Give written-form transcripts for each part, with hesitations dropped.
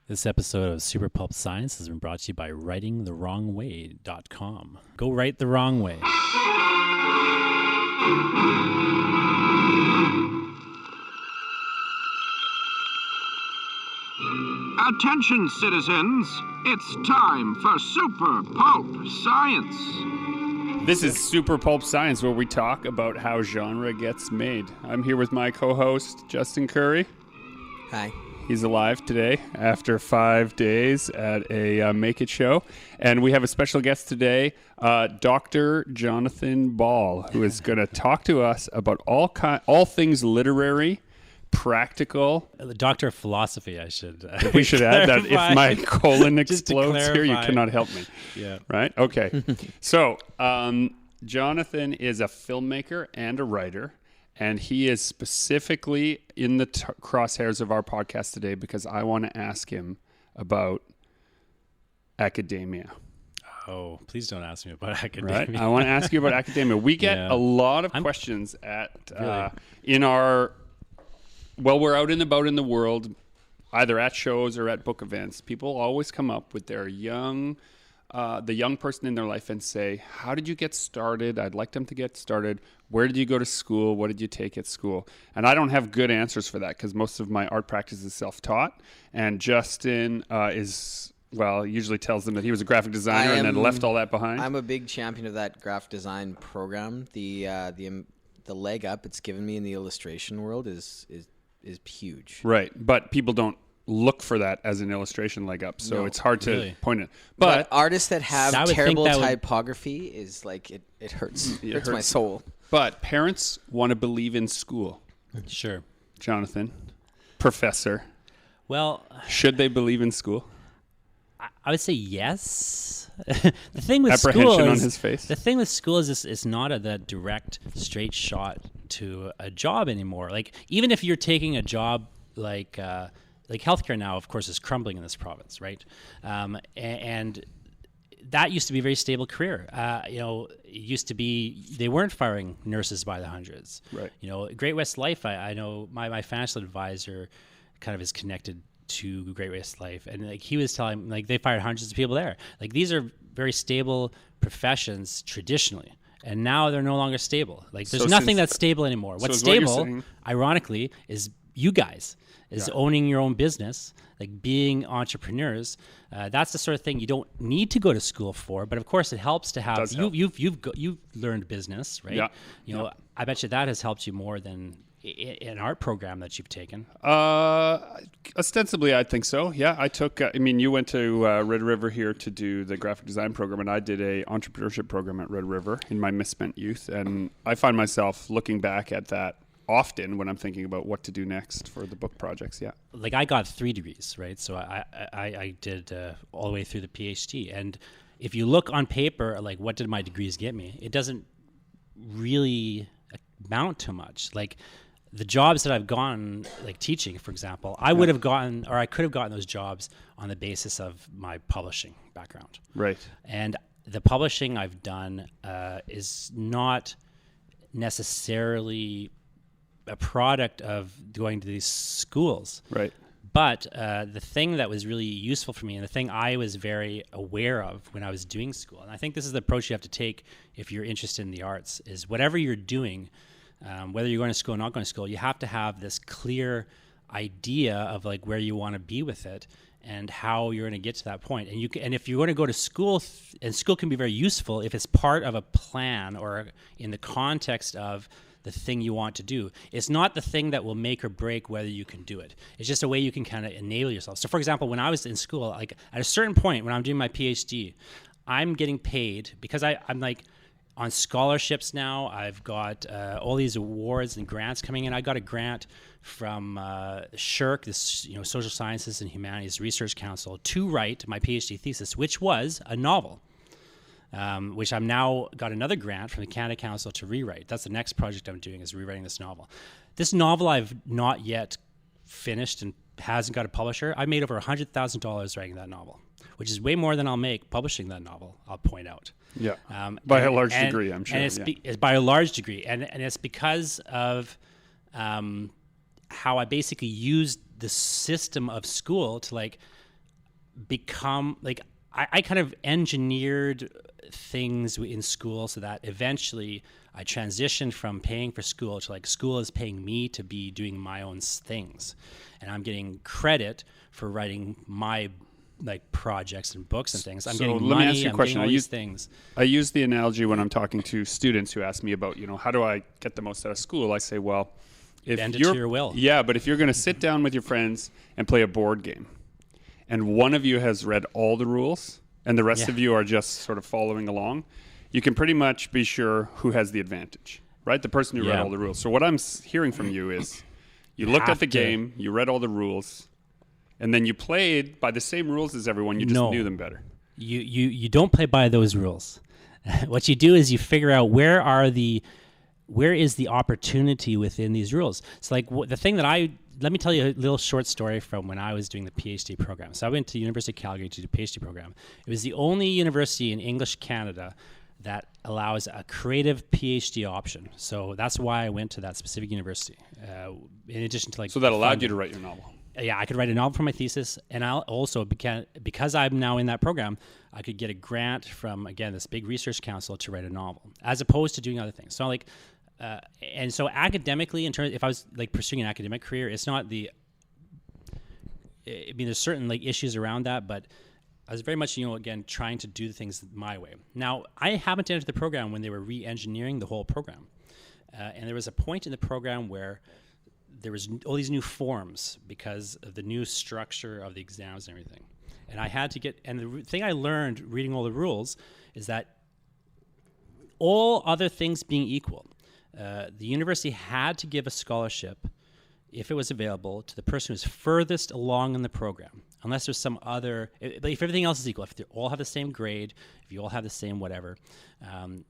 This episode of Super Pulp Science has been brought to you by writingthewrongway.com. Go write the wrong way. Attention, citizens. It's time for Super Pulp Science. This is Super Pulp Science, where we talk about how genre gets made. I'm here with my co-host, Justin Curry. Hi. He's alive today after 5 days at a Make It show. And we have a special guest today, Dr. Jonathan Ball, who is going to talk to us about all things literary, practical. The Doctor of Philosophy, I should We should add that if my colon Just to explodes here, you clarify. cannot help me. Yeah. Right? Okay. So, Jonathan is a filmmaker and a writer. And he is specifically in the crosshairs of our podcast today because I want to ask him about academia. Oh, please don't ask me about academia. Right? I want to ask you about academia. We get a lot of questions at we're out and about in the world, either at shows or at book events. People always come up with their young person in their life and say, how did you get started? I'd like them to get started. Where did you go to school? What did you take at school? And I don't have good answers for that because most of my art practice is self-taught. And Justin usually tells them that he was a graphic designer and then left all that behind. I'm a big champion of that graphic design program. The leg up it's given me in the illustration world is huge. Right. But people don't look for that as an illustration leg up, so it's hard to point it. But artists that have terrible think typography is like it hurts. It hurts my soul. But parents want to believe in school. Sure. Jonathan, professor. Well, should they believe in school? I would say yes. The thing with Apprehension school on is, his face. The thing with school is it's not that direct, straight shot to a job anymore. Like even if you're taking a job like healthcare now, of course, is crumbling in this province, right? And that used to be a very stable career. It used to be they weren't firing nurses by the hundreds. Right. Great West Life. I know my financial advisor kind of is connected to Great West Life, and like he was telling, like they fired hundreds of people there. Like these are very stable professions traditionally. And now they're no longer stable. Like there's nothing that's stable anymore. What's stable, ironically, is you guys. Is owning your own business, like being entrepreneurs. That's the sort of thing you don't need to go to school for, but of course it helps to have. You've learned business, right? Yeah. I bet you that has helped you more than an art program that you've taken. Ostensibly, I think so. Yeah, I took. You went to Red River here to do the graphic design program, and I did a entrepreneurship program at Red River in my misspent youth, and I find myself looking back at that often when I'm thinking about what to do next for the book projects. Yeah. Like I got 3 degrees, right? So I did all the way through the PhD. And if you look on paper, like what did my degrees get me? It doesn't really amount to much. Like the jobs that I've gotten, like teaching, for example, I could have gotten those jobs on the basis of my publishing background. Right. And the publishing I've done is not necessarily a product of going to these schools. Right. But the thing that was really useful for me and the thing I was very aware of when I was doing school, and I think this is the approach you have to take if you're interested in the arts, is whatever you're doing, whether you're going to school or not going to school, you have to have this clear idea of like where you want to be with it and how you're going to get to that point. And if you're going to go to school, and school can be very useful if it's part of a plan or in the context of the thing you want to do. It's not the thing that will make or break whether you can do it. It's just a way you can kind of enable yourself. So for example, when I was in school, like at a certain point when I'm doing my PhD, I'm getting paid because I'm like on scholarships now. I've got all these awards and grants coming in. I got a grant from SSHRC, this Social Sciences and Humanities Research Council, to write my PhD thesis, which was a novel. Which I'm now got another grant from the Canada Council to rewrite. That's the next project I'm doing, is rewriting this novel. This novel I've not yet finished and hasn't got a publisher. I made over $100,000 writing that novel, which is way more than I'll make publishing that novel, I'll point out. Yeah, by a large degree, I'm sure. And it's by a large degree. And it's because of how I basically used the system of school to like become like I kind of engineered things in school so that eventually I transitioned from paying for school to like school is paying me to be doing my own things, and I'm getting credit for writing my like projects and books and things. I'm getting let money. me ask you a I'm question. getting all these things. I use the analogy when I'm talking to students who ask me about, how do I get the most out of school? I say, well, if Bend it you're to your will. Yeah, but if you're going to sit down with your friends and play a board game, and one of you has read all the rules and the rest of you are just sort of following along, you can pretty much be sure who has the advantage, right? The person who read all the rules. So what I'm hearing from you is you looked at the game, you read all the rules, and then you played by the same rules as everyone. You just knew them better. You don't play by those rules. What you do is you figure out where is the opportunity within these rules. It's like the thing that let me tell you a little short story from when I was doing the PhD program. So I went to the University of Calgary to do a PhD program. It was the only university in English Canada that allows a creative PhD option. So that's why I went to that specific university. In addition to So that allowed you to write your novel. Yeah, I could write a novel for my thesis, and I also because I'm now in that program, I could get a grant from this big research council to write a novel, as opposed to doing other things. So like, and so academically, in terms, if I was like pursuing an academic career, it's not the. I mean, there's certain like issues around that, but I was very much trying to do things my way. Now, I happened to enter the program when they were re-engineering the whole program, and there was a point in the program where there was all these new forms because of the new structure of the exams and everything. And I had to and the thing I learned reading all the rules is that all other things being equal, the university had to give a scholarship, if it was available, to the person who's furthest along in the program, unless there's some other, if everything else is equal, if they all have the same grade, if you all have the same whatever,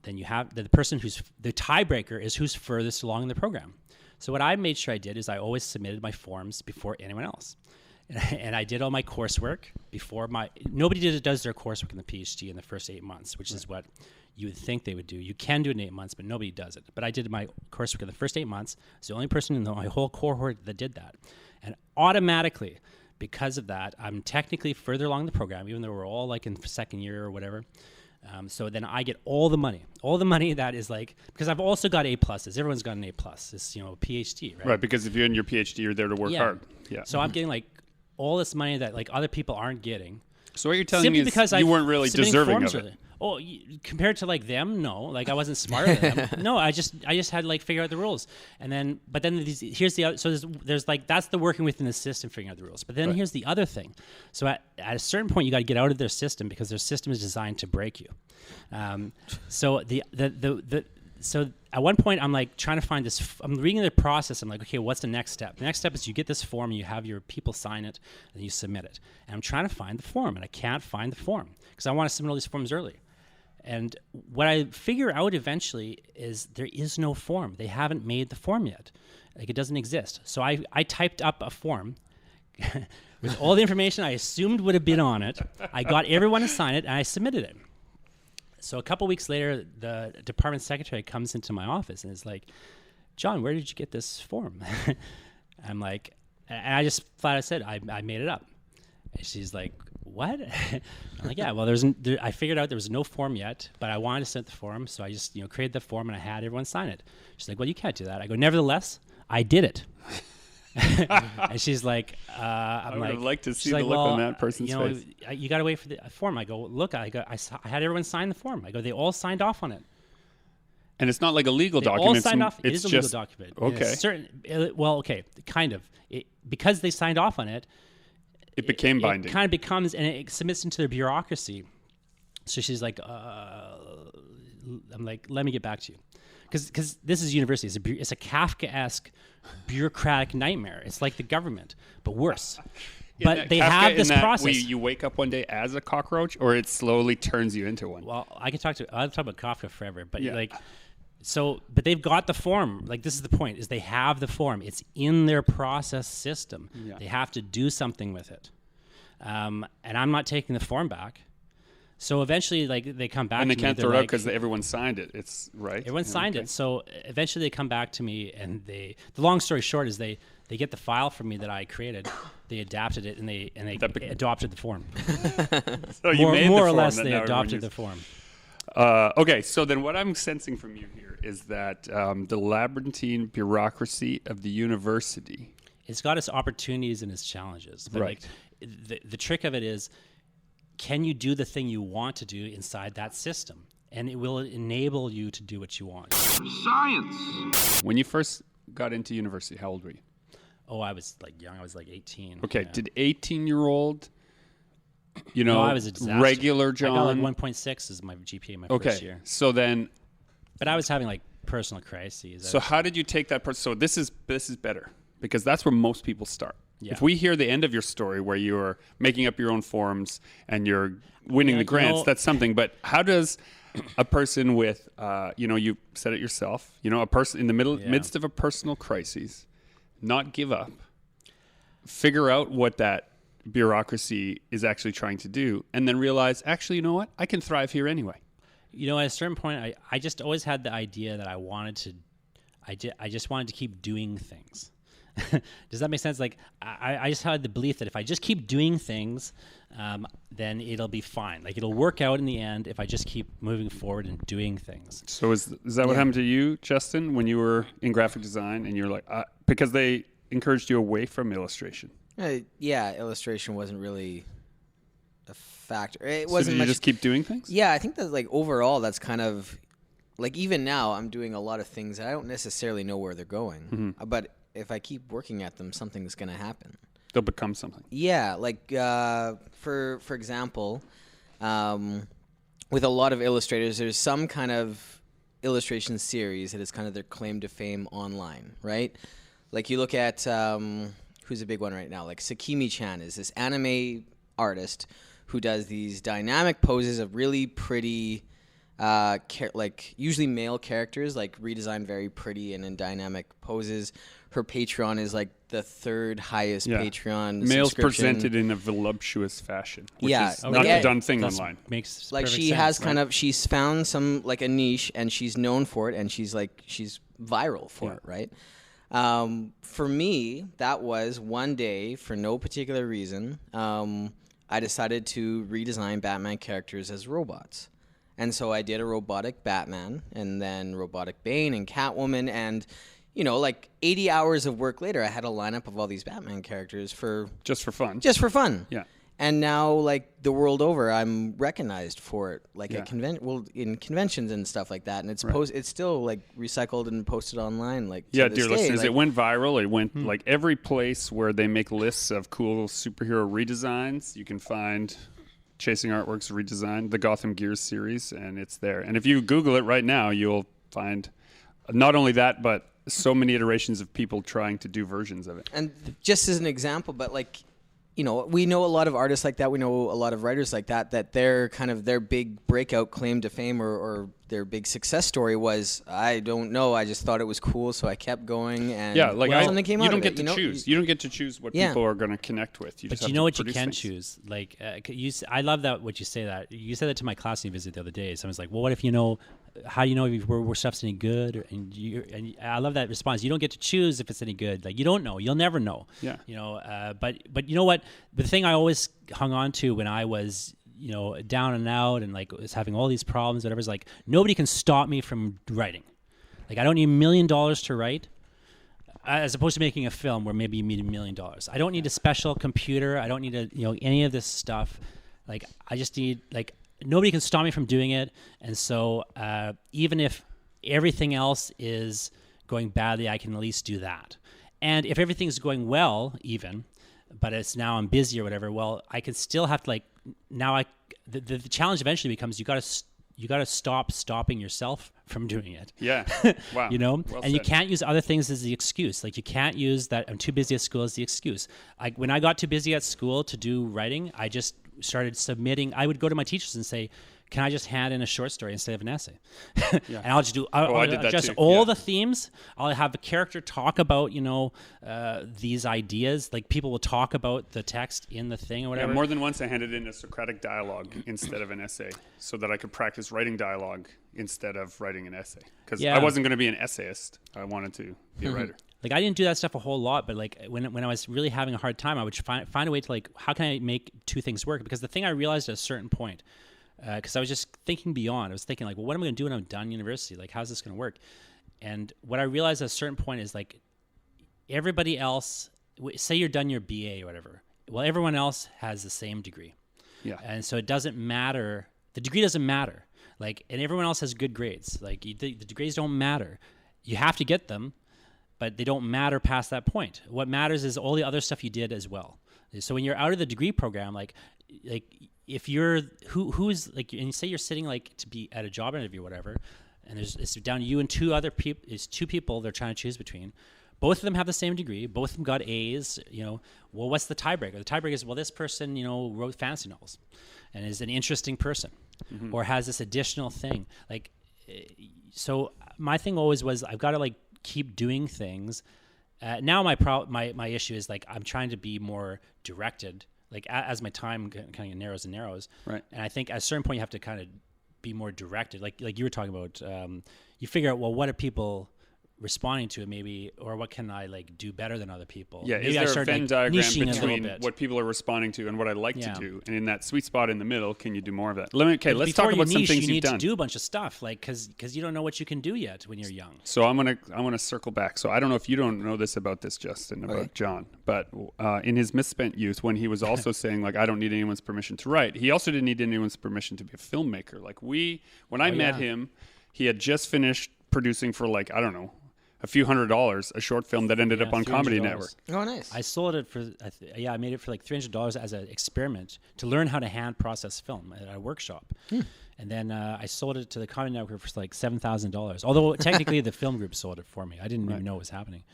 then you have the person the tiebreaker is who's furthest along in the program. So what I made sure I did is I always submitted my forms before anyone else. And I did all my coursework before nobody does their coursework in the PhD in the first 8 months, which is what you would think they would do. You can do it in 8 months, but nobody does it. But I did my coursework in the first 8 months. I was the only person in my whole cohort that did that. And automatically, because of that, I'm technically further along the program, even though we're all like in second year or whatever. So then I get all the money that is like, because I've also got A pluses. Everyone's got an A plus. It's PhD, right? Right, because if you're in your PhD, you're there to work hard. Yeah. So I'm getting like all this money that like other people aren't getting. So what you're telling me is you weren't really deserving of it. Oh, compared to like them, no. Like I wasn't smarter than them. No, I just had to like figure out the rules, and then here's the other. So there's like that's the working within the system figuring out the rules. But then here's the other thing. So at a certain point, you got to get out of their system because their system is designed to break you. So so at one point, I'm like trying to find this. I'm reading the process. I'm like, okay, what's the next step? The next step is you get this form, and you have your people sign it, and you submit it. And I'm trying to find the form, and I can't find the form because I want to submit all these forms early. And what I figure out eventually is there is no form. They haven't made the form yet. Like it doesn't exist. So I typed up a form with all the information I assumed would have been on it. I got everyone to sign it, and I submitted it. So a couple weeks later, the department secretary comes into my office and is like, John, where did you get this form? I'm like, and I just flat out said, I made it up. And she's like, what? I'm like, yeah, well, I figured out there was no form yet, but I wanted to send the form, so I just created the form and I had everyone sign it. She's like, well, you can't do that. I go, nevertheless, I did it. And she's like, I would have liked to see the look on that person's face. You got to wait for the form. I go, look, I had everyone sign the form. I go, they all signed off on it. And it's not like a legal they document. All signed off. It is a legal document. Okay. Okay, kind of. Because they signed off on it, it became binding. It kind of becomes, and it submits into their bureaucracy. So she's like, I'm like, let me get back to you. Because this is university. It's a Kafkaesque bureaucratic nightmare. It's like the government, but worse. But they have this process. You wake up one day as a cockroach, or it slowly turns you into one. Well, I'll talk about Kafka forever, but but they've got the form. Like this is the point: is they have the form. It's in their process system. Yeah. They have to do something with it, and I'm not taking the form back. So eventually, like they come back, and they can't throw it out because everyone signed it. It's right. Everyone signed it. So eventually, they come back to me, and the long story short is they they get the file from me that I created, they adapted it, and they adopted the form. So you made more the or form less, that they now everyone adopted the uses. form. Okay, so then what I'm sensing from you here is that the labyrinthine bureaucracy of the university. It's got its opportunities and its challenges. But Right. The trick of it is, can you do the thing you want to do inside that system? And it will enable you to do what you want. Science. When you first got into university, how old were you? Oh, I was like young. I was like 18. Okay, Yeah. did 18-year-old, No, I was a disaster. regular John? I got like 1.6 is my GPA my first year. So then, But I was having like personal crises. so how did you take that? So this is better because that's where most people start. Yeah. If we hear the end of your story where you're making up your own forms and you're winning the grants, that's something. But how does a person with, you said it yourself, a person in the midst of a personal crisis, not give up, figure out what that bureaucracy is actually trying to do, and then realize, actually, you know what? I can thrive here anyway. At a certain point, I just always had the idea that I just wanted to keep doing things. Does that make sense? Like, I just had the belief that if I just keep doing things, then it'll be fine. Like, it'll work out in the end if I just keep moving forward and doing things. So is that what happened to you, Justin, when you were in graphic design and you're like, because they encouraged you away from illustration? Illustration wasn't really a factor. It So wasn't did you much. just keep doing things? Yeah, I think that like overall, that's kind of like even now I'm doing a lot of things that I don't necessarily know where they're going, but if I keep working at them, something's going to happen. They'll become something. Yeah, like for example, with a lot of illustrators, there's some kind of illustration series that is kind of their claim to fame online, right? Like you look at who's a big one right now, like Sakimi-chan is this anime artist who does these dynamic poses of really pretty, like usually male characters, like redesigned very pretty and in dynamic poses. Her Patreon is like the third highest Patreon Males subscription. presented in a voluptuous fashion, which is like, not a done thing online. Makes like perfect she sense, has right? kind of she's found some like a niche and she's known for it and she's viral for it, right? For me, that was one day for no particular reason. I decided to redesign Batman characters as robots. And so I did a robotic Batman and then robotic Bane and Catwoman and like 80 hours of work later, I had a lineup of all these Batman characters Just for fun. just for fun. Yeah. And now, like the world over, I'm recognized for it, like at in conventions and stuff like that. And it's it's still like recycled and posted online. Like Yeah, to this dear day. listeners, Like, it went viral. It went like every place where they make lists of cool superhero redesigns. You can find Chasing Artworks redesign, the Gotham Gears series, and it's there. And if you Google it right now, you'll find not only that, but so many iterations of people trying to do versions of it. And just as an example, but like, we know a lot of artists like that. We know a lot of writers like that, that their kind of their big breakout claim to fame or their big success story was, I don't know, I just thought it was cool, so I kept going. And something came out you don't of get it, to choose. You don't get to choose what people are going to connect with. You But just you know have to what you produce can things. choose? Like, I love that what you say that. You said that to my class you visit the other day. Someone's like, well, what if how do you know if where stuff's any good? And I love that response. You don't get to choose if it's any good. Like, you don't know. You'll never know. Yeah. But you know what? The thing I always hung on to when I was, down and out and like was having all these problems, whatever, is like, nobody can stop me from writing. Like, I don't need $1 million to write. As opposed to making a film where maybe you need $1 million. I don't need a special computer. I don't need any of this stuff. Like, I just need nobody can stop me from doing it. And so even if everything else is going badly, I can at least do that. And if everything's going well, but it's now I'm busy or whatever, well, I can still have to the challenge eventually becomes you got to stop stopping yourself from doing it. Yeah. Wow. Well said. you can't use other things as the excuse. Like, you can't use that I'm too busy at school as the excuse. When I got too busy at school to do writing, I just started submitting. I would go to my teachers and say, can I just hand in a short story instead of an essay? Yeah. And I'll just do I did that just too. all Yeah. the themes. I'll have a character talk about, these ideas. Like people will talk about the text in the thing or whatever. Yeah, more than once I handed in a Socratic dialogue instead of an essay so that I could practice writing dialogue instead of writing an essay. Because I wasn't going to be an essayist. I wanted to be a writer. Like I didn't do that stuff a whole lot, but like when I was really having a hard time, I would find a way to like, how can I make two things work? Because the thing I realized at a certain point, because I was just thinking beyond, I was thinking like, well, what am I going to do when I'm done university? Like, how's this going to work? And what I realized at a certain point is like, everybody else, say you're done your BA or whatever. Well, everyone else has the same degree. Yeah. And so it doesn't matter. The degree doesn't matter. Like, and everyone else has good grades. Like the degrees don't matter. You have to get them, but they don't matter past that point. What matters is all the other stuff you did as well. So when you're out of the degree program, like if you're who's like, and you say you're sitting like to be at a job interview or whatever, and it's down to you and two other people, it's two people they're trying to choose between. Both of them have the same degree. Both of them got A's. Well, what's the tiebreaker? The tiebreaker is, well, this person, wrote fantasy novels, and is an interesting person, or has this additional thing. Like, so my thing always was, I've got to like keep doing things. Now my issue is like I'm trying to be more directed. Like as my time kind of narrows and narrows, right? And I think at a certain point you have to kind of be more directed. Like you were talking about, you figure out, well, what are people responding to it maybe, or what can I like do better than other people? Yeah, maybe is there a Venn diagram between what people are responding to and what I like to do? And in that sweet spot in the middle, can you do more of that? Let's talk about some things you you've need done. to do a bunch of stuff, like because you don't know what you can do yet when you're young. So I want to circle back. So I don't know if you don't know this about this, Justin, about John, but in his misspent youth, when he was also saying like, I don't need anyone's permission to write, he also didn't need anyone's permission to be a filmmaker. Like when I met him, he had just finished producing for like, I don't know, a few $100s, a short film that ended up on Comedy Network. Oh, nice. I sold it for, I made it for like $300 as an experiment to learn how to hand process film at a workshop. And then I sold it to the Comedy Network for like $7,000. Although technically the film group sold it for me. I didn't even know what was happening.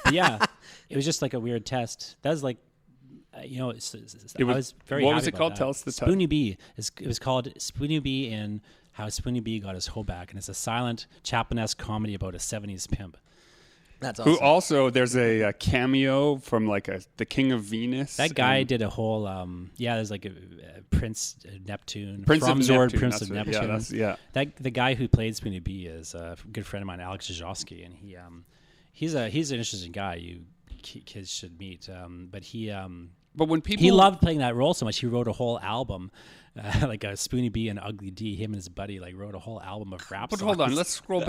But yeah, it was just like a weird test. That was like, I was very What happy was it about called? that. Tell us the title. Spoonie Bee. It was called Spoonie Bee in How Spoonie Bee Got His Hoe Back. And it's a silent Chaplin-esque comedy about a 70s pimp. That's awesome. Who also, there's a cameo from like the King of Venus. That guy did a whole, there's like a Prince Neptune. Prince of Zord, Neptune. Prince of Neptune. The guy who played Spoonie Bee is a good friend of mine, Alex Zajowski, and he's an interesting guy kids should meet. But when people... He loved playing that role so much, he wrote a whole album, like a Spoonie Bee and Ugly D. Him and his buddy wrote a whole album of rap songs. But hold on, let's scroll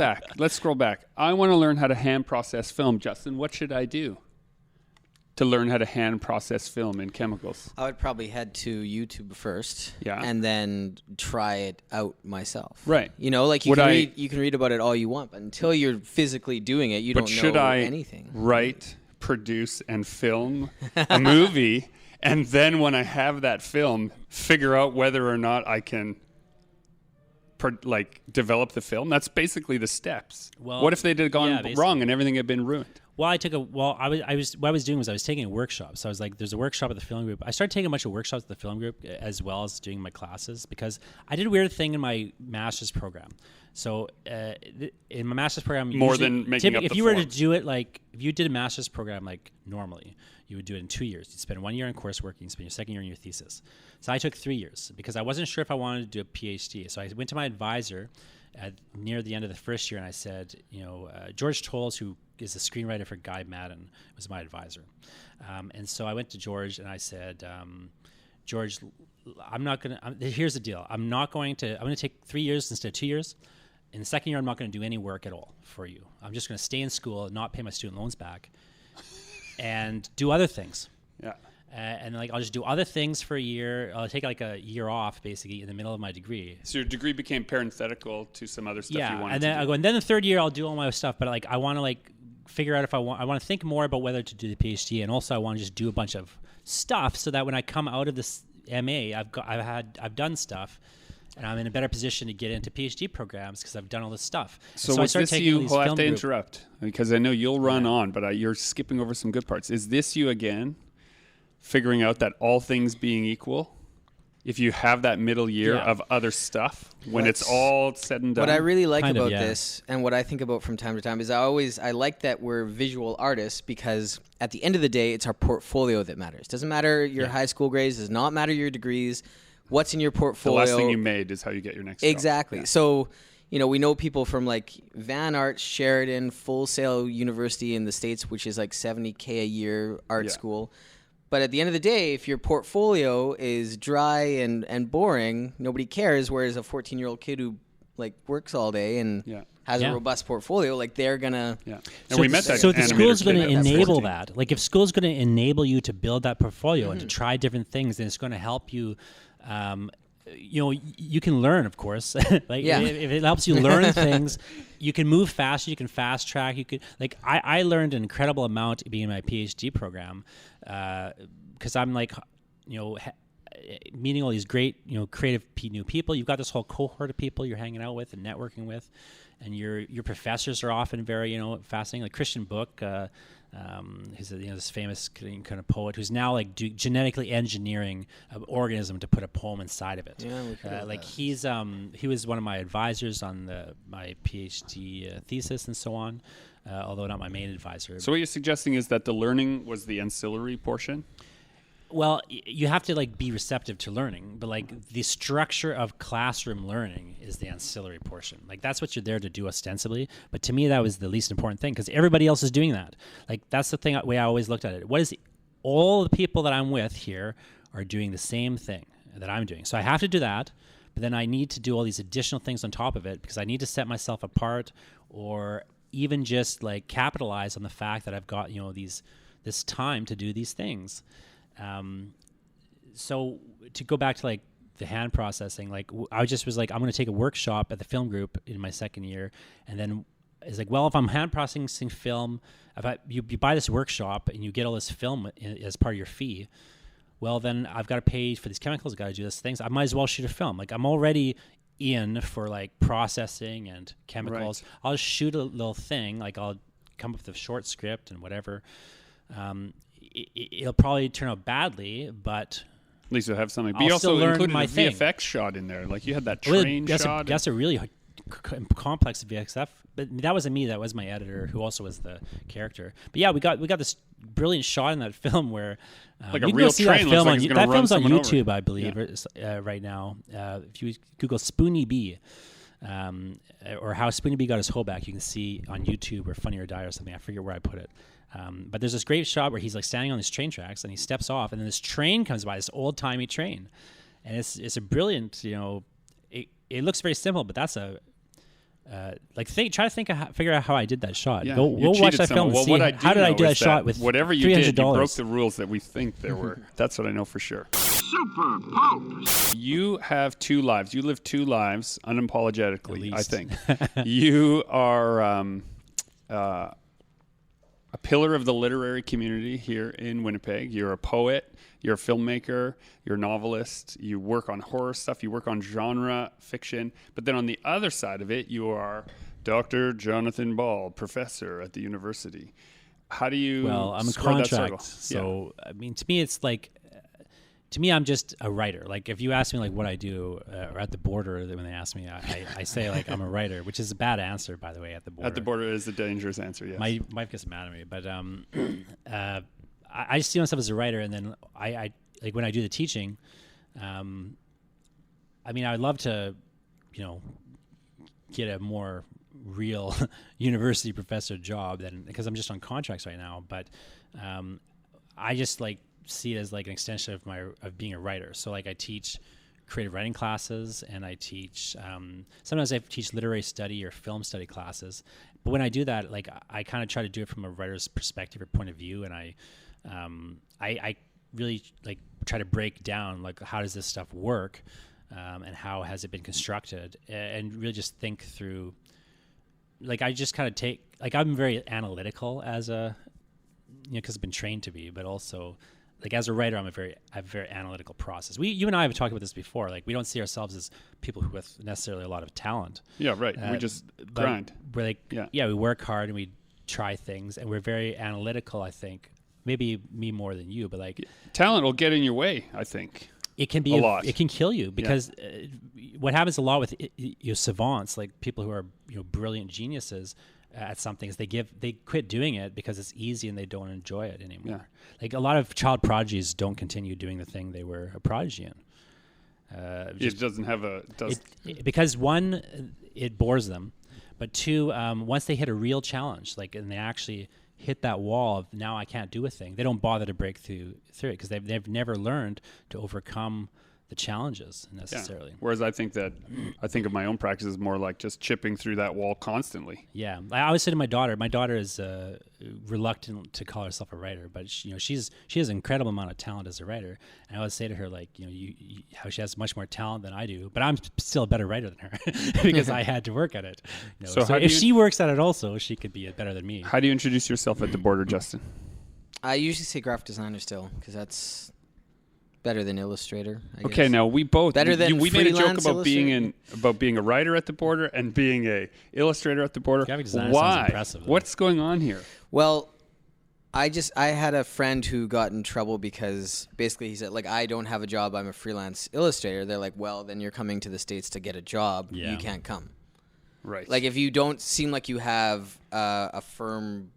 back. I want to learn how to hand process film. Justin, what should I do to learn how to hand process film in chemicals? I would probably head to YouTube first, yeah, and then try it out myself. Right. You can read about it all you want, but until you're physically doing it, you don't know anything. Write, produce, and film a movie, and then when I have that film, figure out whether or not I can develop the film? That's basically the steps. Well, what if they had gone wrong and everything had been ruined? Well, what I was doing was I was taking a workshop. So I was like, there's a workshop at the film group. I started taking a bunch of workshops at the film group as well as doing my classes because I did a weird thing in my master's program. So in my master's program, more than making up the if you were to do it if you did a master's program like normally, you would do it in 2 years. You'd spend 1 year in coursework, and spend your second year in your thesis. So I took 3 years because I wasn't sure if I wanted to do a PhD. So I went to my advisor near the end of the first year, and I said, George Tolles, who is the screenwriter for Guy Madden, was my advisor. And so I went to George and I said, George, here's the deal. I'm going to take 3 years instead of 2 years. In the second year, I'm not going to do any work at all for you. I'm just going to stay in school, not pay my student loans back, and do other things. Yeah. And I'll just do other things for a year. I'll take a year off, basically, in the middle of my degree. So your degree became parenthetical to some other stuff you wanted and then to do. And then the third year, I'll do all my stuff. But I want to figure out if I want to think more about whether to do the PhD, and also I want to just do a bunch of stuff so that when I come out of this MA, I've done stuff. And I'm in a better position to get into PhD programs because I've done all this stuff. So was this you? I'll have to interrupt because I know you'll run on, but you're skipping over some good parts. Is this you again, figuring out that all things being equal, if you have that middle year of other stuff when it's all said and done. What I really like about this, and what I think about from time to time, is I like that we're visual artists, because at the end of the day, it's our portfolio that matters. Doesn't matter your high school grades, does not matter your degrees. What's in your portfolio? The last thing you made is how you get your next job. Exactly. Yeah. So, we know people from like Van Art, Sheridan, Full Sail University in the States, which is like $70K a year art school. But at the end of the day, if your portfolio is dry and boring, nobody cares. Whereas a 14-year-old kid who like works all day and has a robust portfolio, like they're gonna. Yeah. And we met that. So the school's going to enable that. Like if school's going to enable you to build that portfolio and to try different things, then it's going to help you. You can learn, of course. If it helps you learn things, you can move faster. You can fast track. You could I learned an incredible amount being in my PhD program, because I'm like, meeting all these great, creative new people. You've got this whole cohort of people you're hanging out with and networking with, and your professors are often very, fascinating. Like Christian Book, he's this famous kind of poet who's now like genetically engineering an organism to put a poem inside of it. He was one of my advisors on my PhD thesis and so on, although not my main advisor. So what you're suggesting is that the learning was the ancillary portion? Well, you have to like be receptive to learning, but like the structure of classroom learning is the ancillary portion. Like that's what you're there to do ostensibly. But to me, that was the least important thing, because everybody else is doing that. Like that's the way I always looked at it. All the people that I'm with here are doing the same thing that I'm doing. So I have to do that, but then I need to do all these additional things on top of it, because I need to set myself apart, or even just like capitalize on the fact that I've got, this time to do these things. So to go back to like the hand processing, like I just was like, I'm going to take a workshop at the film group in my second year. And then it's like, well, if I'm hand processing film, you buy this workshop and you get all this film as part of your fee, well, then I've got to pay for these chemicals, I've got to do these things. I might as well shoot a film. Like I'm already in for like processing and chemicals. Right. I'll shoot a little thing. Like I'll come up with a short script and whatever. It'll probably turn out badly, but at least you'll have something. But you also included a VFX shot in there. Like you had that train shot. That's a really complex VFX. But that wasn't me. That was my editor, who also was the character. But yeah, we got this brilliant shot in that film where like a real train. That film's on YouTube, I believe, right now. If you Google Spoonie Bee, or how Spoonie Bee got his hoe back, you can see on YouTube, or Funny or Die or something. I forget where I put it. But there's this great shot where he's like standing on these train tracks and he steps off, and then this train comes by, this old timey train, and it's a brilliant, it looks very simple, but that's figure out how I did that shot. Yeah, go watch that film and see how did I do that shot with whatever you did, you broke the rules that we think there were. That's what I know for sure. Super Pope. You have two lives. You live two lives unapologetically, I think. You are a pillar of the literary community here in Winnipeg. You're a poet, you're a filmmaker, you're a novelist, you work on horror stuff, you work on genre fiction, but then on the other side of it, you are Dr. Jonathan Ball, professor at the university. How do you I'm a contract, so I mean, to me, it's like, I'm just a writer. Like if you ask me like what I do, or at the border, when they ask me, I say like I'm a writer, which is a bad answer, by the way. At the border. At the border is a dangerous answer. Yes. My wife gets mad at me, but I just see myself as a writer, and then I like when I do the teaching. I mean, I'd love to, get a more real university professor job because I'm just on contracts right now. But I just like see it as like an extension of being a writer. So like I teach creative writing classes, and I teach sometimes I teach literary study or film study classes. But when I do that, like I kind of try to do it from a writer's perspective or point of view, and I really like try to break down like how does this stuff work, and how has it been constructed, and really just think through. Like I just kind of take like I'm very analytical as a because I've been trained to be, but also. Like as a writer, I have a very analytical process. You and I have talked about this before. Like we don't see ourselves as people who with necessarily a lot of talent. Yeah, right. We just grind. We're like, we work hard and we try things, and we're very analytical. I think maybe me more than you, but like talent will get in your way. I think. It can be a lot. It can kill you because what happens a lot with savants, like people who are brilliant geniuses at something, is they quit doing it because it's easy and they don't enjoy it anymore. Yeah. Like a lot of child prodigies don't continue doing the thing they were a prodigy in. It doesn't have because one, it bores them, but two, once they hit a real challenge, and they actually hit that wall of now I can't do a thing, they don't bother to break through it because they've never learned to overcome the challenges necessarily. Yeah. Whereas I think of my own practice as more like just chipping through that wall constantly. Yeah, I always say to my daughter is reluctant to call herself a writer, but she has an incredible amount of talent as a writer, and I always say to her how she has much more talent than I do, but I'm still a better writer than her because I had to work at it. So if she works at it also, she could be better than me. How do you introduce yourself at the border, Justin? I usually say graphic designer still because that's better than illustrator. I okay, guess. Now we both better than we made a joke about illustrator. being a writer at the border and being a illustrator at the border. Graphic designer Why? sounds impressive, though. What's going on here? Well, I had a friend who got in trouble because basically he said, I don't have a job, I'm a freelance illustrator. They're like, well, then you're coming to the States to get a job. Yeah. You can't come. Right. If you don't seem like you have a firm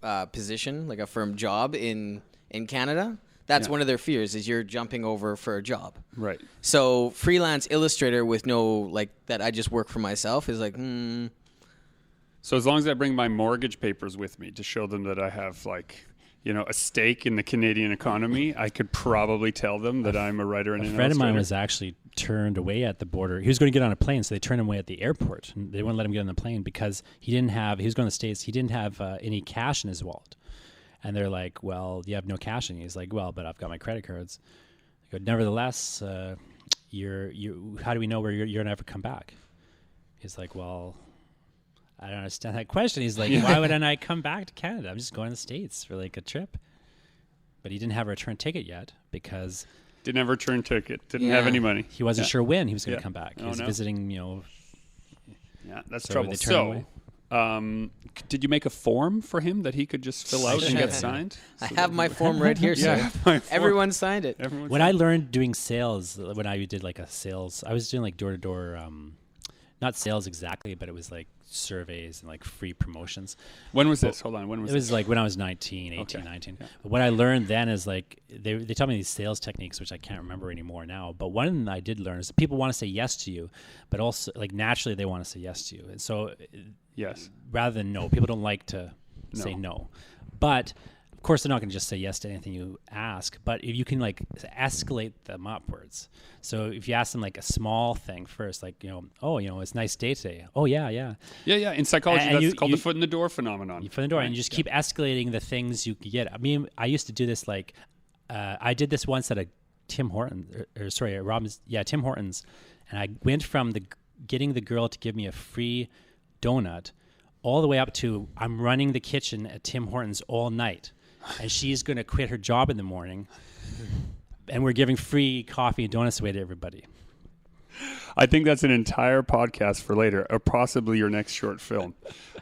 position, like a firm job in Canada, that's one of their fears is you're jumping over for a job. Right. So freelance illustrator with no, that I just work for myself is So as long as I bring my mortgage papers with me to show them that I have a stake in the Canadian economy, I could probably tell them that I'm a writer and an illustrator. A friend of mine was actually turned away at the border. He was going to get on a plane, so they turned him away at the airport. And they wouldn't let him get on the plane because he was going to the States. He didn't have any cash in his wallet. And they're like, well, you have no cash. And he's like, well, but I've got my credit cards. They go, nevertheless, you. How do we know where you're going to ever come back? He's like, well, I don't understand that question. He's like, why wouldn't I come back to Canada? I'm just going to the States for a trip. But he didn't have a return ticket yet because... Didn't have a return ticket. Didn't have any money. He wasn't sure when he was going to come back. He Oh, was no. visiting, Yeah, that's so trouble. they turned him away. Did you make a form for him that he could just fill out and get signed? I have my form right here, sir. Everyone signed it. When I learned doing sales, when I did a sales, I was doing door-to-door, not sales exactly, but it was surveys and free promotions. When was this? Hold on. When was this? It was when I was 19, 18, Okay. 19. Yeah. But what I learned then is they taught me these sales techniques, which I can't remember anymore now. But one I did learn is that people want to say yes to you, but also naturally they want to say yes to you. And so Yes. rather than no, people don't like to say no. But of course they're not going to just say yes to anything you ask, but if you can escalate them upwards. So if you ask them a small thing first, it's a nice day today. Oh yeah. Yeah. In psychology, And that's called the foot in the door phenomenon. You foot in the door, and you just keep escalating the things you can get. I mean, I used to do this I did this once at a Tim Hortons, Tim Hortons, and I went from getting the girl to give me a free donut all the way up to I'm running the kitchen at Tim Hortons all night, and she's going to quit her job in the morning, and we're giving free coffee and donuts away to everybody. I think that's an entire podcast for later, or possibly your next short film.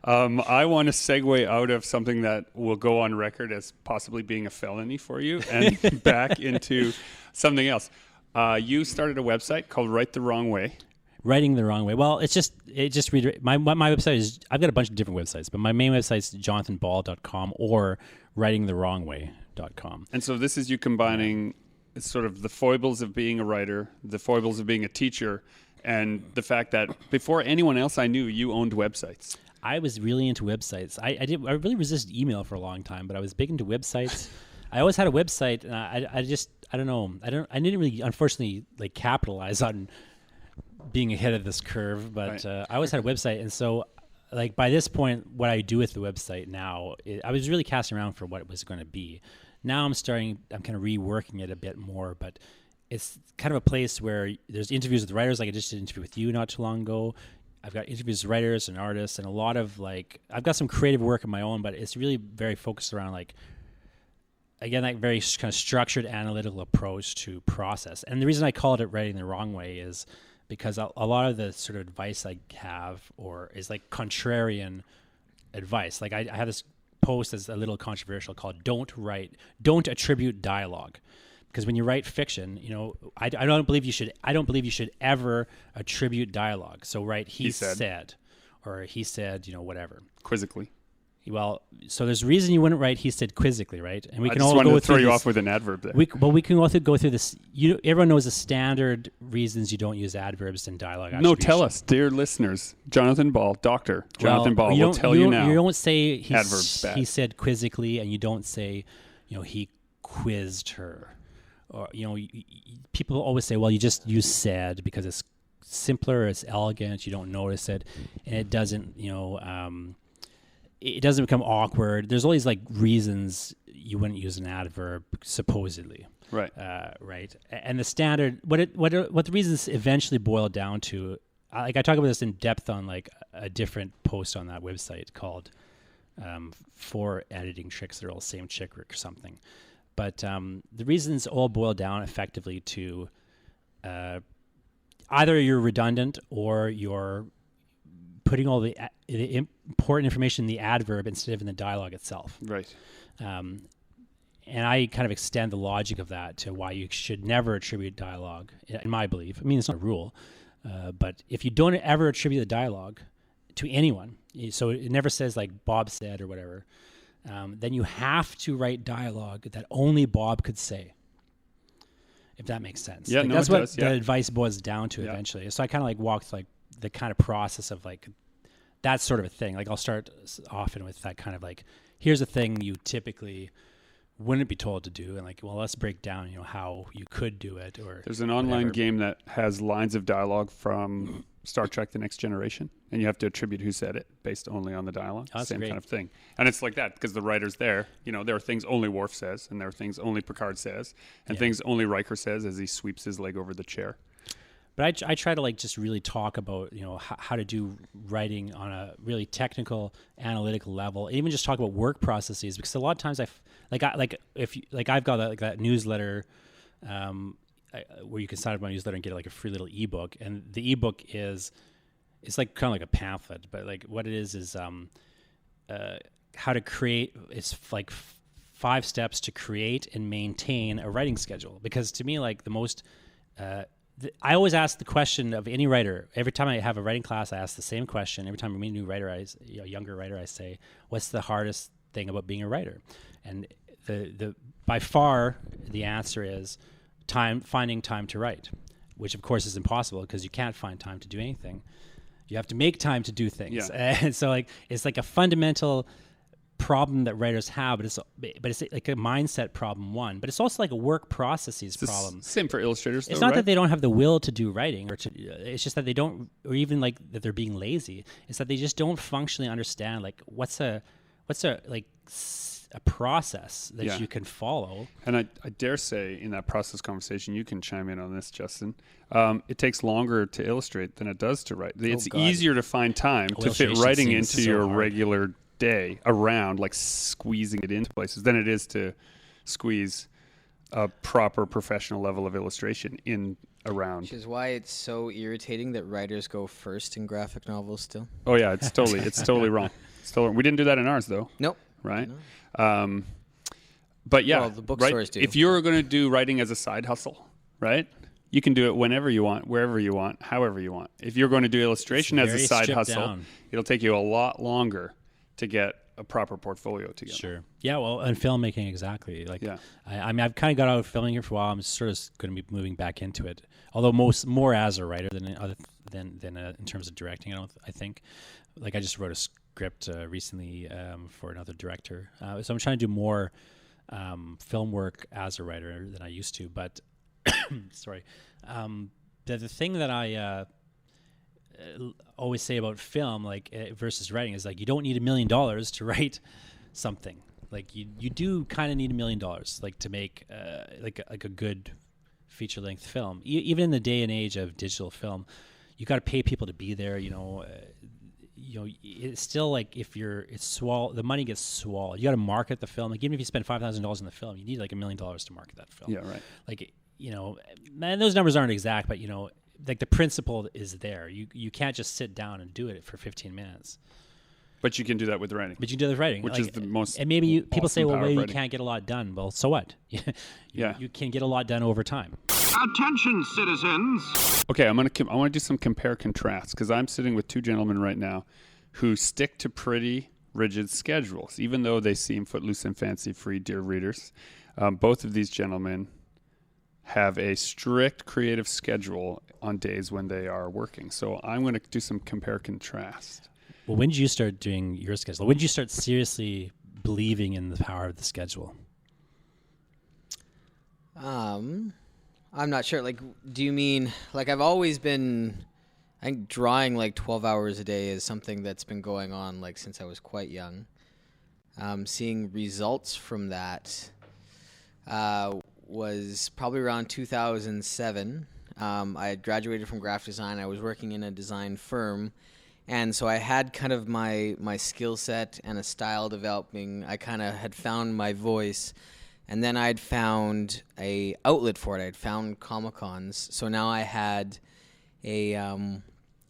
I want to segue out of something that will go on record as possibly being a felony for you and back into something else. You started a website called Right the Wrong Way. Writing the wrong way. Well, my website is, I've got a bunch of different websites, but my main website is jonathanball.com or writingthewrongway.com. And so this is you combining sort of the foibles of being a writer, the foibles of being a teacher, and the fact that before anyone else I knew, you owned websites. I was really into websites. I really resisted email for a long time, but I was big into websites. I always had a website, and I didn't really, unfortunately, capitalize on being ahead of this curve, but I always had a website. And so by this point, what I do with the website now, I was really casting around for what it was going to be. Now I'm kind of reworking it a bit more, but it's kind of a place where there's interviews with writers. I just did an interview with you not too long ago. I've got interviews with writers and artists, and a lot of I've got some creative work of my own, but it's really very focused around again, very kind of structured analytical approach to process. And the reason I called it Writing the Wrong Way is because a lot of the sort of advice I have is contrarian advice. I have this post that's a little controversial called don't attribute dialogue. because when you write fiction, I don't believe you should ever attribute dialogue. So he said, or he said, whatever. Quizzically. Well, so there's a reason you wouldn't write he said quizzically, right? And we can all go to throw through you off with an adverb there. We can also go through this. Everyone knows the standard reasons you don't use adverbs in dialogue. No, tell us, dear listeners. Jonathan Ball, Dr. Jonathan Ball will tell you now. You don't say adverbs bad. He said quizzically, and you don't say, he quizzed her. Or, people always say, well, you just use said because it's simpler, it's elegant, you don't notice it, and it doesn't, it doesn't become awkward. There's all these reasons you wouldn't use an adverb, supposedly. Right. Right. And the standard, what the reasons eventually boil down to, I talk about this in depth on a different post on that website called 4 editing tricks that are all same chick or something. But the reasons all boil down effectively to either you're redundant or you're putting all the important information in the adverb instead of in the dialogue itself. Right. And I kind of extend the logic of that to why you should never attribute dialogue, in my belief. I mean, it's not a rule, but if you don't ever attribute the dialogue to anyone, so it never says Bob said or whatever, then you have to write dialogue that only Bob could say, if that makes sense. Yeah, that's what the advice boils down to eventually. So I kind of walk the kind of process of that sort of a thing. I'll start often with that kind of here's a thing you typically wouldn't be told to do, and let's break down how you could do it. Or there's an online game that has lines of dialogue from Star Trek: The Next Generation, and you have to attribute who said it based only on the dialogue. Oh, same great. kind of thing, and it's like that because the writer's there. There are things only Worf says, and there are things only Picard says, and things only Riker says as he sweeps his leg over the chair. But I try to just really talk about how to do writing on a really technical, analytical level. Even just talk about work processes, because a lot of times I've got that newsletter where you can sign up on my newsletter and get a free little ebook, and the ebook it's kind of like a pamphlet, but what it is how to create. It's 5 steps to create and maintain a writing schedule. Because to me, the most I always ask the question of any writer. Every time I have a writing class, I ask the same question. Every time I meet a new writer, a younger writer, I say, "What's the hardest thing about being a writer?" And the by far the answer is finding time to write, which of course is impossible because you can't find time to do anything. You have to make time to do things, and so it's a fundamental problem that writers have, but it's a mindset problem, one, but it's also a work processes problem. Same for illustrators. It's not that they don't have the will to do writing, it's just that they don't, or even that they're being lazy. It's that they just don't functionally understand what's a process that you can follow. And I dare say in that process conversation, you can chime in on this, Justin. It takes longer to illustrate than it does to write. It's easier to find time to fit writing into your regular day around, squeezing it into places, than it is to squeeze a proper professional level of illustration in around. Which is why it's so irritating that writers go first in graphic novels still. Oh yeah, it's totally wrong. We didn't do that in ours though. Nope. Right? No. But yeah, well, the bookstores do. If you're going to do writing as a side hustle, right? You can do it whenever you want, wherever you want, however you want. If you're going to do illustration as a side hustle, it'll take you a lot longer to get a proper portfolio together. Sure. Yeah, well, and filmmaking, exactly. I mean, I've kind of got out of filming for a while. I'm sort of going to be moving back into it. Although more as a writer than in terms of directing. I think. I just wrote a script recently for another director. So I'm trying to do more film work as a writer than I used to. But sorry, the thing that I always say about film, versus writing, is you don't need $1 million to write something. You do kind of need $1 million to make a good feature length film. Even in the day and age of digital film, you got to pay people to be there. It's still the money gets swallowed. You got to market the film. Even if you spend $5,000 on the film, you need $1 million to market that film. Yeah, right. And those numbers aren't exact, but the principle is there. You can't just sit down and do it for 15 minutes. But you can do that with writing. But you can do that with writing. Which is the most And maybe people say, well, maybe you writing. can't get a lot done. Well, so what? You can get a lot done over time. Attention, citizens. Okay, I want to do some compare contrast because I'm sitting with two gentlemen right now who stick to pretty rigid schedules, even though they seem footloose and fancy-free, dear readers. Both of these gentlemen have a strict creative schedule on days when they are working. So I'm going to do some compare contrast. Well, when did you start doing your schedule? When did you start seriously believing in the power of the schedule? I'm not sure. Like, do you mean, like, I've always been, I think drawing like 12 hours a day is something that's been going on like since I was quite young. Seeing results from that was probably around 2007. I had graduated from graphic design. I was working in a design firm. And so I had kind of my skill set and a style developing. I kind of had found my voice. And then I'd found a outlet for it. I'd found Comic-Cons. So now I had it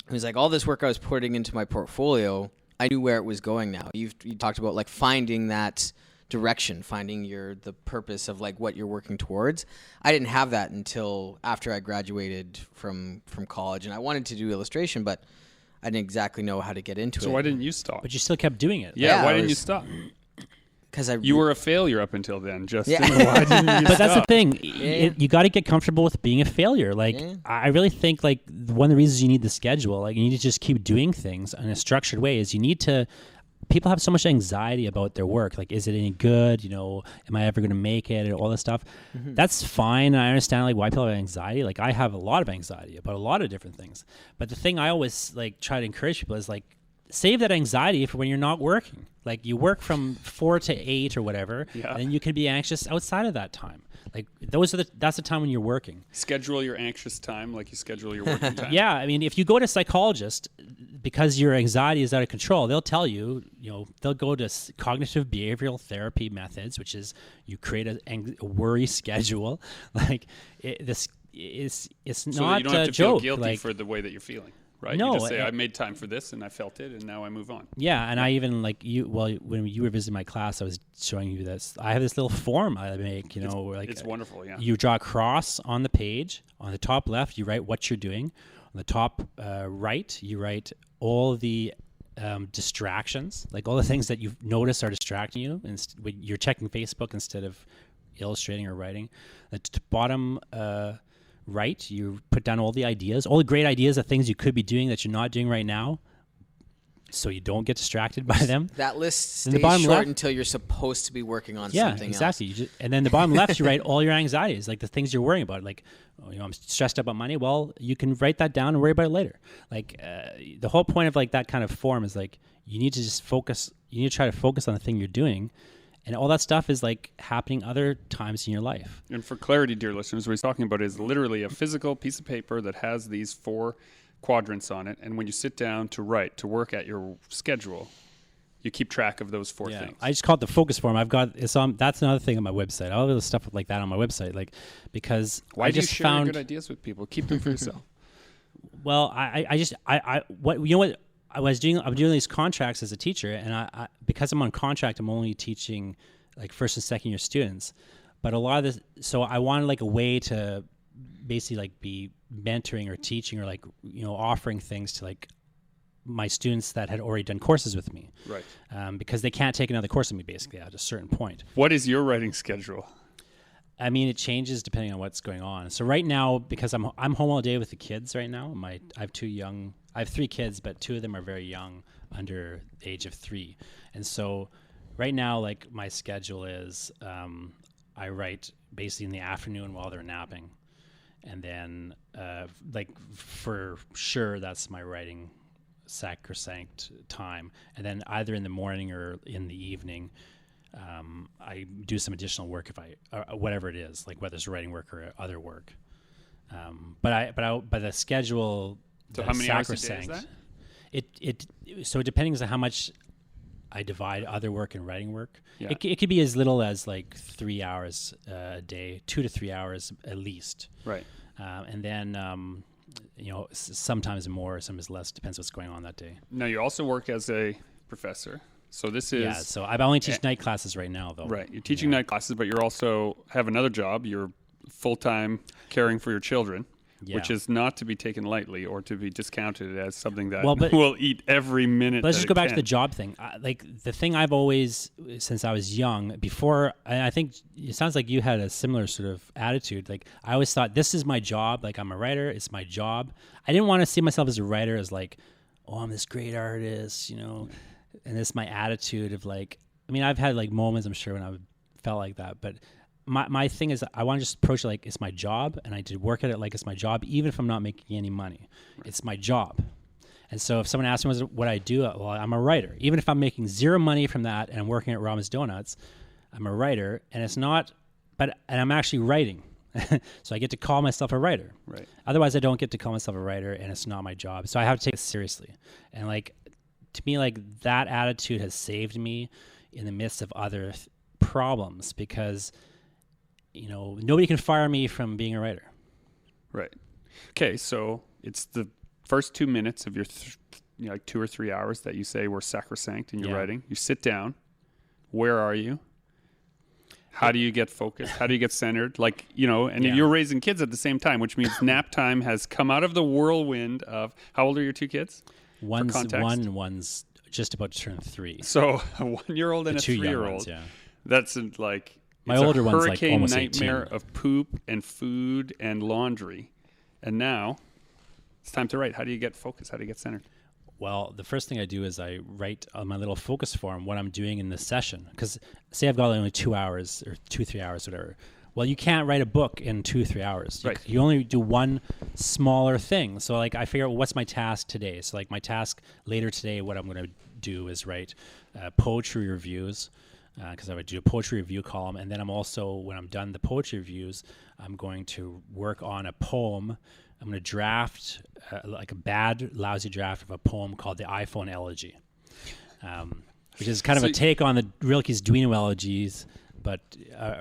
was like all this work I was putting into my portfolio, I knew where it was going now. You talked about like finding that direction, finding the purpose of like what you're working towards. I didn't have that until after I graduated from college. And I wanted to do illustration, but I didn't exactly know how to get into it. So why didn't you stop? But you still kept doing it. Yeah, why didn't you stop? Because you were a failure up until then, Justin. Yeah. Why didn't you But that's the stop? thing. You got to get comfortable with being a failure. Like, I really think like one of the reasons you need the schedule, like you need to just keep doing things in a structured way, is you need to. People have so much anxiety about their work. Like, is it any good? You know, am I ever going to make it? And all this stuff. Mm-hmm. That's fine. I understand like why people have anxiety. Like, I have a lot of anxiety about a lot of different things. But the thing I always like try to encourage people is like, save that anxiety for when you're not working. Like, you work from 4 to 8 or whatever, and then you can be anxious outside of that time. Like, that's the time when you're working. Schedule your anxious time like you schedule your working time. Yeah, I mean, if you go to a psychologist because your anxiety is out of control, they'll tell you, they'll go to cognitive behavioral therapy methods, which is you create a worry schedule. Like, it's so not you don't have to a joke. feel guilty like, for the way that you're feeling. Right? No, you just say, I made time for this and I felt it and now I move on. Yeah, and I even when you were visiting my class, I was showing you this. I have this little form I make, where like it's wonderful, yeah. You draw a cross on the page. On the top left, you write what you're doing. On the top right, you write all the distractions, like all the things that you've noticed are distracting you. And you're checking Facebook instead of illustrating or writing. At the bottom right, you put down all the ideas, all the great ideas of things you could be doing that you're not doing right now, so you don't get distracted by them. That list stays the bottom short left, until you're supposed to be working on yeah, something exactly. else. And then the bottom left, you write all your anxieties, like the things you're worrying about. Like, I'm stressed about money. Well, you can write that down and worry about it later. Like, the whole point of like that kind of form is like you need to just focus. You need to try to focus on the thing you're doing. And all that stuff is like happening other times in your life. And for clarity, dear listeners, what he's talking about is literally a physical piece of paper that has these 4 quadrants on it. And when you sit down to write, to work at your schedule, you keep track of those 4 things. I just call it the focus form. I've got it's on. That's another thing on my website. All of the stuff like that on my website, like because why I do you just share found good ideas with people? Keep them for yourself. Well, I'm doing these contracts as a teacher, and I because I'm on contract, I'm only teaching like first and second year students. But a lot of this, so I wanted like a way to basically like be mentoring or teaching or like offering things to like my students that had already done courses with me, right? Because they can't take another course with me basically at a certain point. What is your writing schedule? I mean, it changes depending on what's going on. So right now, because I'm home all day with the kids right now. I have 3 kids, but 2 of them are very young, under the age of 3. And so right now, like my schedule is, I write basically in the afternoon while they're napping. And then like for sure, that's my writing sacrosanct time. And then either in the morning or in the evening, I do some additional work if whatever it is, like whether it's writing work or other work. But the schedule. So how many hours a day is that? So depending on how much I divide other work and writing work, yeah. it could be as little as like 3 hours a day, 2 to 3 hours at least. Right. And then sometimes more, sometimes less, depends what's going on that day. Now you also work as a professor. So this is so I only teach night classes right now, though. Right, you're teaching night classes, but you're also have another job. You're full-time caring for your children, which is not to be taken lightly or to be discounted as something that will eat every minute. Let's just go back to the job thing. Like the thing I've always, since I was young, before, I think it sounds like you had a similar sort of attitude. Like I always thought, this is my job. Like I'm a writer. It's my job. I didn't want to see myself as a writer as like, oh, I'm this great artist, you know. And it's my attitude of like, I mean, I've had like moments, I'm sure, when I felt like that, but my thing is I want to just approach it like it's my job, and I did work at it like it's my job, even if I'm not making any money. Right. It's my job. And so if someone asks me what I do, well, I'm a writer. Even if I'm making zero money from that and I'm working at Robin's Donuts, I'm a writer, and it's not, and I'm actually writing. So I get to call myself a writer. Right. Otherwise, I don't get to call myself a writer, and it's not my job. So I have to take it seriously. And like, to me, like that attitude has saved me in the midst of other problems, because, you know, nobody can fire me from being a writer. Right. Okay. So it's the first 2 minutes of your like 2 or 3 hours that you say were sacrosanct in your writing. You sit down. Where are you? How do you get focused? How do you get centered? Like, you know, and you're raising kids at the same time, which means nap time has come out of the whirlwind of, how old are your 2 kids? One's 1 and one's just about to turn 3. So a 1-year-old and a 3-year-old. Yeah. That's like, my older one's like hurricane almost nightmare 18. of poop and food and laundry. And now it's time to write. How do you get focused? How do you get centered? Well, the first thing I do is I write on my little focus form what I'm doing in this session. Because say I've got only 2 hours or 2-3 hours, whatever. Well, you can't write a book in 2-3 hours. Right. You only do one smaller thing. So like I figure out what's my task today. So like my task later today, what I'm going to do is write poetry reviews, because I would do a poetry review column. And then I'm also, when I'm done the poetry reviews, I'm going to work on a poem. I'm going to draft like a bad, lousy draft of a poem called The iPhone Elegy, which is kind of a take on the Rilke's Duino elegies, but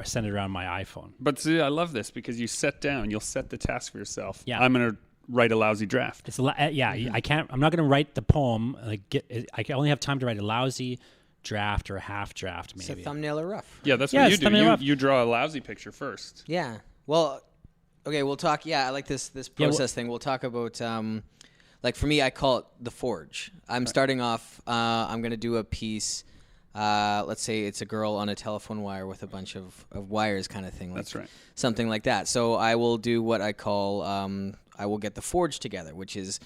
centered around my iPhone. But see, I love this because you set down, you'll set the task for yourself. Yeah. I'm going to write a lousy draft. It's I can't, I'm not going to write the poem. I only have time to write a lousy draft or a half draft, maybe. It's a thumbnail or rough. Yeah, that's what you do. You draw a lousy picture first. Yeah. Well, okay, we'll talk. Yeah, I like this process thing. We'll talk about, like for me, I call it the forge. I'm starting off, I'm going to do a piece. Let's say it's a girl on a telephone wire with a bunch of wires kind of thing. Like That's right. Something like that. So I will do what I call, I will get the forge together, which is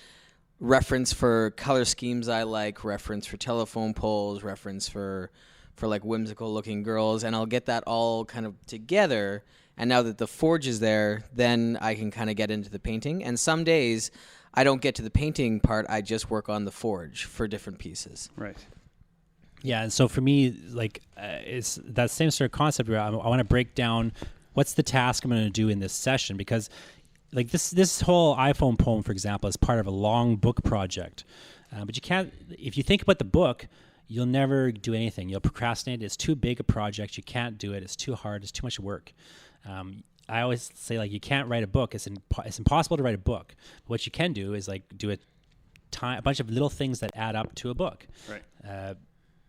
reference for color schemes I like, reference for telephone poles, reference for like whimsical looking girls. And I'll get that all kind of together. And now that the forge is there, then I can kind of get into the painting. And some days I don't get to the painting part. I just work on the forge for different pieces. Right. Yeah, and so for me, like, it's that same sort of concept where I want to break down what's the task I'm going to do in this session, because, like, this whole iPhone poem, for example, is part of a long book project. But you can't, if you think about the book, you'll never do anything. You'll procrastinate. It's too big a project. You can't do it. It's too hard. It's too much work. I always say, like, you can't write a book. It's impossible to write a book. But what you can do is, like, do a bunch of little things that add up to a book. Right.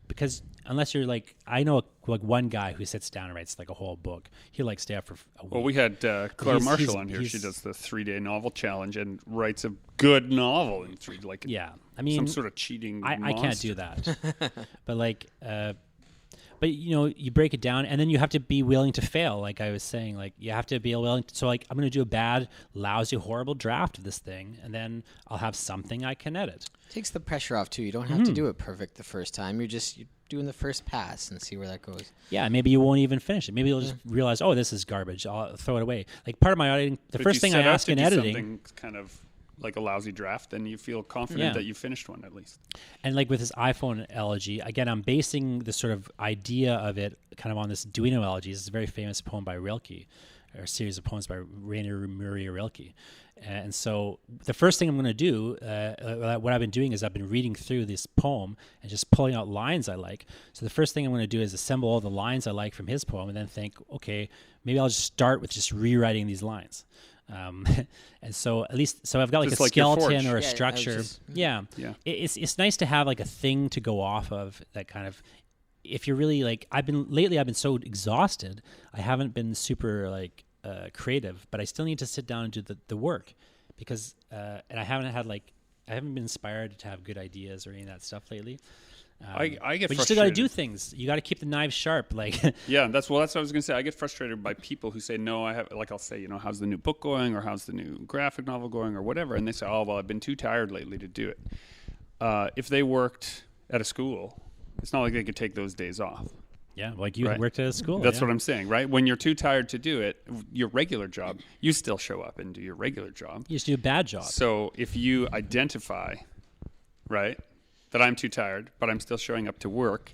Because unless you're like, I know like one guy who sits down and writes like a whole book. He'll like stay up for a week. Well, we had Claire Marshall on here. She does the 3-day novel challenge and writes a good novel in 3 like I mean, some sort of cheating I can't do that. But like, but you know, you break it down, and then you have to be willing to fail. Like I was saying, like you have to be willing. So like, I'm going to do a bad, lousy, horrible draft of this thing, and then I'll have something I can edit. Takes the pressure off too. You don't have to do it perfect the first time. You're doing the first pass and see where that goes. Yeah, maybe you won't even finish it. Maybe you'll just realize, oh, this is garbage. I'll throw it away. Like part of my editing, the first thing I ask in editing, something kind of like a lousy draft, then you feel confident that you finished one at least. And like with this iPhone elegy, again, I'm basing the sort of idea of it kind of on this Duino elegy. It's a very famous poem by Rilke, or a series of poems by Rainer Maria Rilke. And so the first thing I'm going to do, what I've been doing is I've been reading through this poem and just pulling out lines I like. So the first thing I'm going to do is assemble all the lines I like from his poem and then think, okay, maybe I'll just start with just rewriting these lines. And so at least, so I've got like Just a like your skeleton forge. or a Yeah, I was structure. just- Yeah. It's nice to have like a thing to go off of that kind of, if you're really like, I've been so exhausted. I haven't been super like creative, but I still need to sit down and do the work because, and I haven't been inspired to have good ideas or any of that stuff lately. I get but you frustrated. still got to do things. You got to keep the knives sharp. Like, Yeah, that's what I was going to say. I get frustrated by people who say, no, I'll say, how's the new book going, or how's the new graphic novel going, or whatever. And they say, oh, well, I've been too tired lately to do it. If they worked at a school, it's not like they could take those days off. yeah, like you Right. worked at a school. That's yeah. what I'm saying, right? When you're too tired to do it, your regular job, you still show up and do your regular job. You just do a bad job. So if you identify, right, that I'm too tired, but I'm still showing up to work,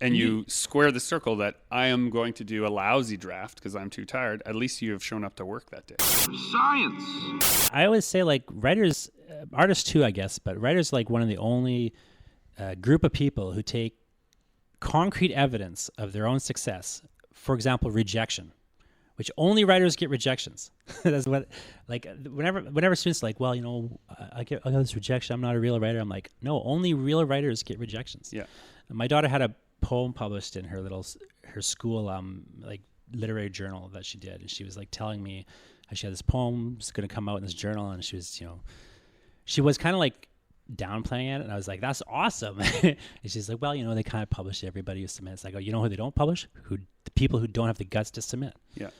and you square the circle that I am going to do a lousy draft because I'm too tired, at least you have shown up to work that day. Science. I always say like writers, artists too, I guess, but writers are like one of the only group of people who take concrete evidence of their own success. For example, rejection, which only writers get rejections. That's what, like, whenever students are like, well, I got this rejection, I'm not a real writer. I'm like, no, only real writers get rejections. Yeah. My daughter had a poem published in her school like literary journal that she did, and she was like telling me how she had this poem was going to come out in this journal, and she was kind of like downplaying it, and I was like, that's awesome. And she's like, well, they kind of publish everybody who submits. I go, who they don't publish? The people who don't have the guts to submit. Yeah.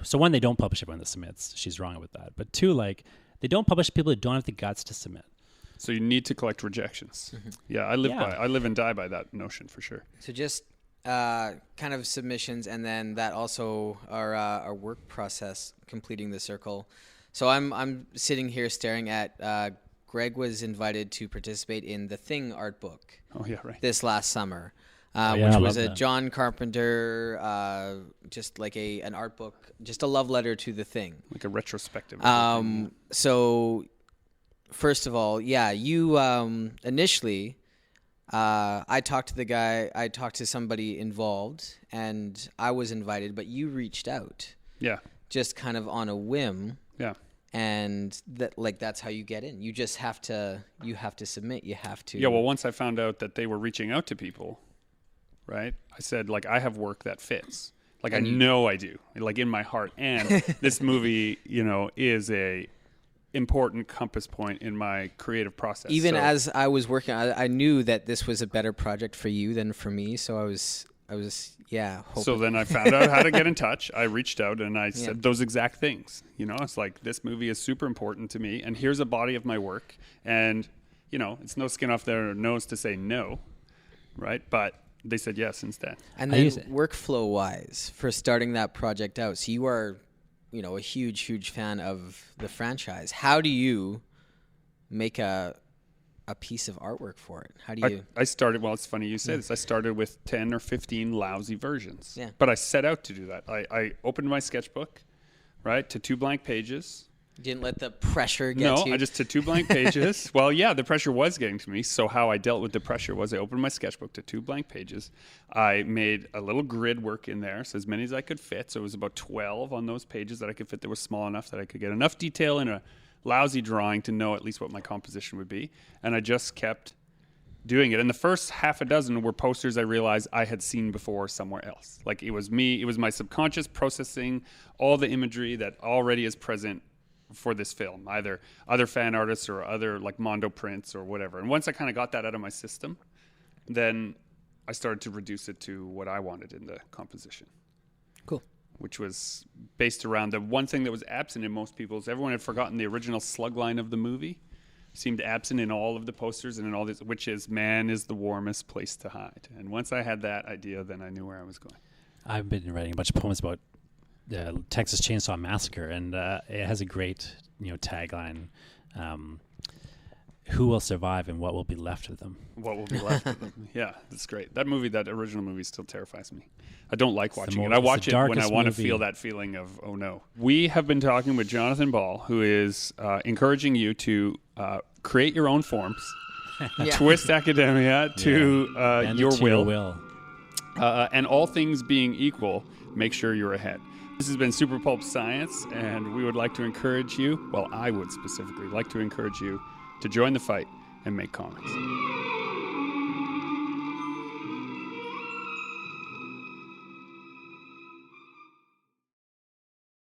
So one, they don't publish everyone that submits. She's wrong with that. But two, like, they don't publish people who don't have the guts to submit. So you need to collect rejections. Mm-hmm. Yeah, I live and die by that notion for sure. So just kind of submissions, and then that also our work process, completing the circle. So I'm sitting here staring at Greg was invited to participate in the Thing art book. Oh yeah, right. This last summer, I which was love a that. John Carpenter, just like an art book, just a love letter to the Thing. Like a retrospective. of the thing. So first of all, yeah, you initially, I talked to somebody involved, and I was invited, but you reached out Yeah. just kind of on a whim. Yeah. And that's how you get in. You just have to submit. You have to. Yeah, well, once I found out that they were reaching out to people, right, I said, like, I have work that fits. Like, I know I do, like, in my heart. And this movie, is a important compass point in my creative process. Even So- as I was working, I knew that this was a better project for you than for me. So I was hoping. So then I found out how to get in touch. I reached out and I Yeah. said those exact things. It's like, this movie is super important to me, and here's a body of my work. And, it's no skin off their nose to say no, right? But they said yes instead. And I then use it. workflow wise, for starting that project out, so you are, a huge fan of the franchise. How do you make a piece of artwork for it? How do you? I started, well, it's funny you say this. I started with 10 or 15 lousy versions. Yeah. But I set out to do that. I opened my sketchbook, right, to 2 blank pages. Didn't let the pressure get No, to you? I just to 2 blank pages. Well, yeah, the pressure was getting to me. So how I dealt with the pressure was I opened my sketchbook to 2 blank pages. I made a little grid work in there, so as many as I could fit. So it was about 12 on those pages that I could fit that were small enough that I could get enough detail in a lousy drawing to know at least what my composition would be. And I just kept doing it. And the first half a dozen were posters I realized I had seen before somewhere else. Like, it was me, it was my subconscious processing all the imagery that already is present for this film, either other fan artists or other, like, Mondo prints or whatever. And once I kind of got that out of my system, then I started to reduce it to what I wanted in the composition, Cool. which was based around the one thing that was absent in most people's. Everyone had forgotten the original slug line of the movie. Seemed absent in all of the posters and in all this, which is, man is the warmest place to hide. And once I had that idea, then I knew where I was going. I've been writing a bunch of poems about the Texas Chainsaw Massacre, and it has a great, tagline: "Who will survive, and what will be left of them?" What will be left of them? Yeah, that's great. That original movie still terrifies me. I don't like watching it. I it's watch the it when I darkest want to movie. feel that feeling of, oh no. We have been talking with Jonathan Ball, who is encouraging you to create your own forms, Yeah. twist academia to Bend it your to will. And all things being equal, make sure you're ahead. This has been Super Pulp Science, and we would like to encourage you, well, I would specifically like to encourage you to join the fight and make comics.